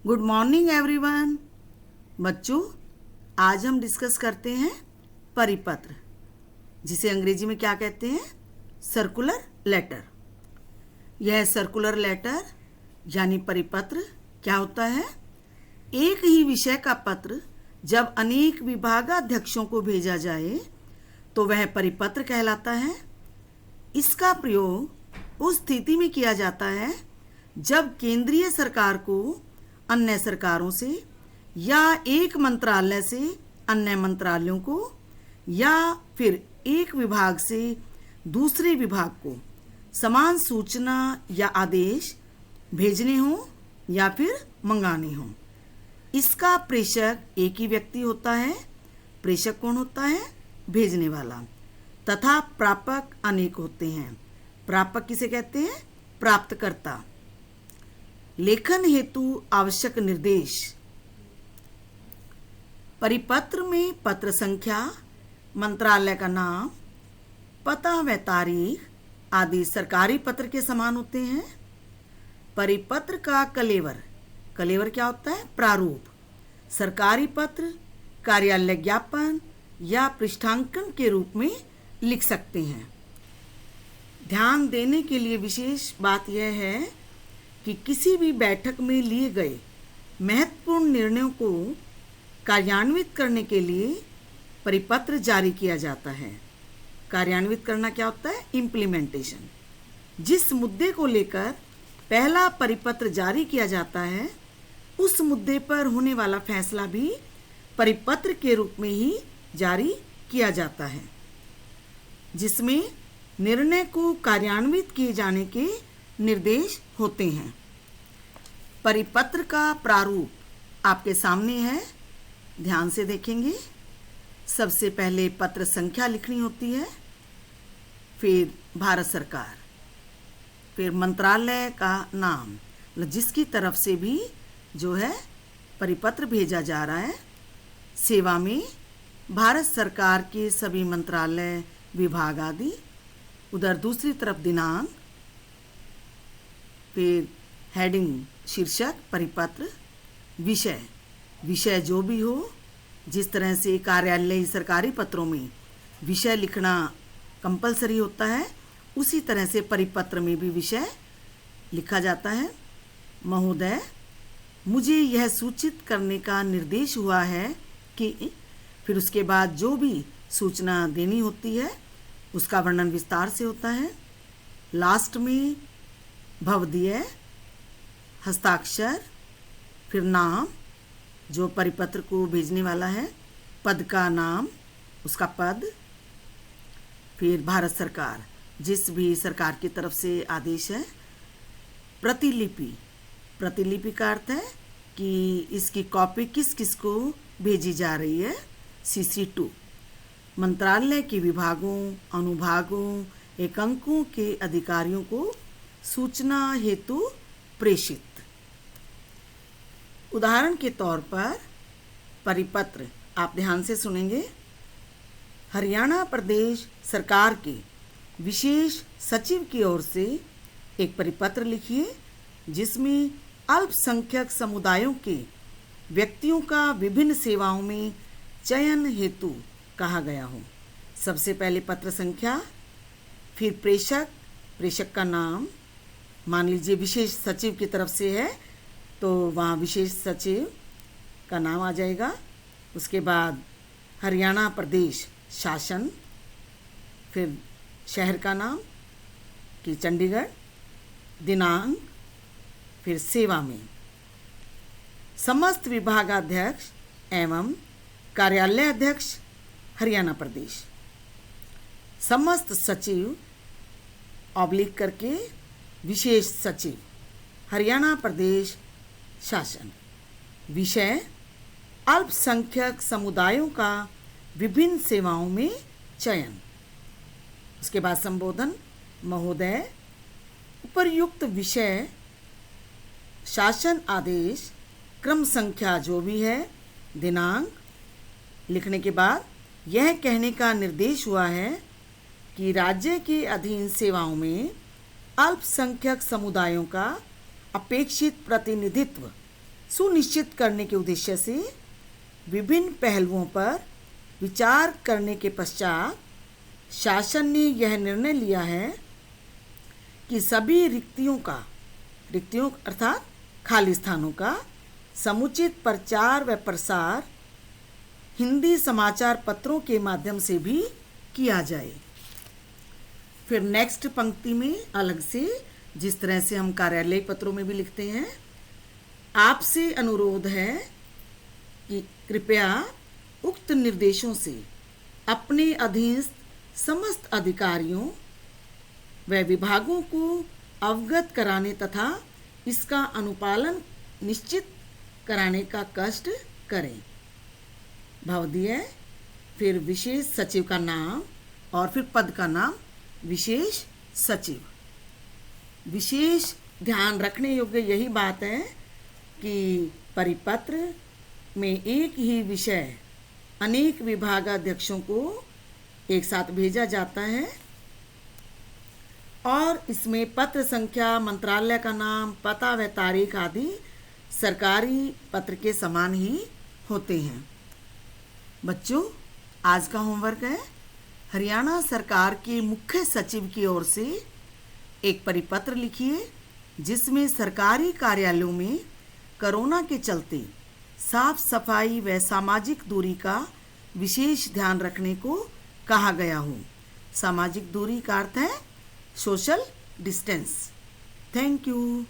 Good morning everyone. बच्चों, आज हम डिस्कस करते हैं परिपत्र, जिसे अंग्रेजी में क्या कहते हैं? Circular letter. यह सर्कुलर लेटर यानी परिपत्र क्या होता है? एक ही विषय का पत्र जब अनेक विभागाध्यक्षों को भेजा जाए तो वह परिपत्र कहलाता है। इसका प्रयोग उस स्थिति में किया जाता है जब केंद्रीय सरकार को अन्य सरकारों से या एक मंत्रालय से अन्य मंत्रालयों को या फिर एक विभाग से दूसरे विभाग को समान सूचना या आदेश भेजने हों या फिर मंगाने हों। इसका प्रेषक एक ही व्यक्ति होता है। प्रेषक कौन होता है? भेजने वाला। तथा प्रापक अनेक होते हैं। प्रापक किसे कहते हैं? प्राप्तकर्ता। लेखन हेतु आवश्यक निर्देश। परिपत्र में पत्र संख्या, मंत्रालय का नाम, पता व तारीख आदि सरकारी पत्र के समान होते हैं। परिपत्र का कलेवर। कलेवर क्या होता है? प्रारूप। सरकारी पत्र कार्यालय ज्ञापन या पृष्ठांकन के रूप में लिख सकते हैं। ध्यान देने के लिए विशेष बात यह है कि किसी भी बैठक में लिए गए महत्वपूर्ण निर्णयों को कार्यान्वित करने के लिए परिपत्र जारी किया जाता है। कार्यान्वित करना क्या होता है? इम्प्लीमेंटेशन। जिस मुद्दे को लेकर पहला परिपत्र जारी किया जाता है उस मुद्दे पर होने वाला फैसला भी परिपत्र के रूप में ही जारी किया जाता है, जिसमें निर्णय को कार्यान्वित किए जाने के निर्देश होते हैं। परिपत्र का प्रारूप आपके सामने है, ध्यान से देखेंगे। सबसे पहले पत्र संख्या लिखनी होती है, फिर भारत सरकार, फिर मंत्रालय का नाम, जिसकी तरफ से भी जो है परिपत्र भेजा जा रहा है। सेवा में भारत सरकार के सभी मंत्रालय, विभाग आदि। उधर दूसरी तरफ दिनांक, फिर हेडिंग शीर्षक परिपत्र। विषय, विषय जो भी हो, जिस तरह से कार्यालयीय सरकारी पत्रों में विषय लिखना कंपलसरी होता है, उसी तरह से परिपत्र में भी विषय लिखा जाता है। महोदय, मुझे यह सूचित करने का निर्देश हुआ है कि, फिर उसके बाद जो भी सूचना देनी होती है उसका वर्णन विस्तार से होता है। लास्ट में भवदीय, हस्ताक्षर, फिर नाम जो परिपत्र को भेजने वाला है, पद का नाम, उसका पद, फिर भारत सरकार, जिस भी सरकार की तरफ से आदेश है। प्रतिलिपि, प्रतिलिपि का अर्थ है कि इसकी कॉपी किस किस को भेजी जा रही है, CC2। मंत्रालय के विभागों, अनुभागों, एकांकों के अधिकारियों को सूचना हेतु प्रेषित। उदाहरण के तौर पर परिपत्र आप ध्यान से सुनेंगे। हरियाणा प्रदेश सरकार के विशेष सचिव की ओर से एक परिपत्र लिखिए जिसमें अल्पसंख्यक समुदायों के व्यक्तियों का विभिन्न सेवाओं में चयन हेतु कहा गया हो। सबसे पहले पत्र संख्या, फिर प्रेषक, प्रेषक का नाम, मान लीजिए विशेष सचिव की तरफ से है तो वहाँ विशेष सचिव का नाम आ जाएगा। उसके बाद हरियाणा प्रदेश शासन, फिर शहर का नाम कि चंडीगढ़, दिनांक, फिर सेवा में समस्त विभागाध्यक्ष एवं कार्यालय अध्यक्ष हरियाणा प्रदेश, समस्त सचिव ऑब्लिक करके विशेष सचिव हरियाणा प्रदेश शासन। विषय अल्पसंख्यक समुदायों का विभिन्न सेवाओं में चयन। उसके बाद संबोधन, महोदय, उपर्युक्त विषय शासन आदेश क्रम संख्या जो भी है, दिनांक लिखने के बाद यह कहने का निर्देश हुआ है कि राज्य के अधीन सेवाओं में अल्पसंख्यक समुदायों का अपेक्षित प्रतिनिधित्व सुनिश्चित करने के उद्देश्य से विभिन्न पहलुओं पर विचार करने के पश्चात शासन ने यह निर्णय लिया है कि सभी रिक्तियों अर्थात खाली स्थानों का समुचित प्रचार व प्रसार हिंदी समाचार पत्रों के माध्यम से भी किया जाए। फिर नेक्स्ट पंक्ति में अलग से, जिस तरह से हम कार्यालय पत्रों में भी लिखते हैं, आपसे अनुरोध है कि कृपया उक्त निर्देशों से अपने अधीनस्थ समस्त अधिकारियों व विभागों को अवगत कराने तथा इसका अनुपालन निश्चित कराने का कष्ट करें। भवदीय, फिर विशेष सचिव का नाम और फिर पद का नाम विशेष सचिव। विशेष ध्यान रखने योग्य यही बात है कि परिपत्र में एक ही विषय अनेक विभागाध्यक्षों को एक साथ भेजा जाता है और इसमें पत्र संख्या, मंत्रालय का नाम, पता व तारीख आदि सरकारी पत्र के समान ही होते हैं। बच्चों, आज का होमवर्क है हरियाणा सरकार के मुख्य सचिव की ओर से एक परिपत्र लिखिए जिसमें सरकारी कार्यालयों में कोरोना के चलते साफ सफाई व सामाजिक दूरी का विशेष ध्यान रखने को कहा गया हो। सामाजिक दूरी का अर्थ है सोशल डिस्टेंस। Thank you.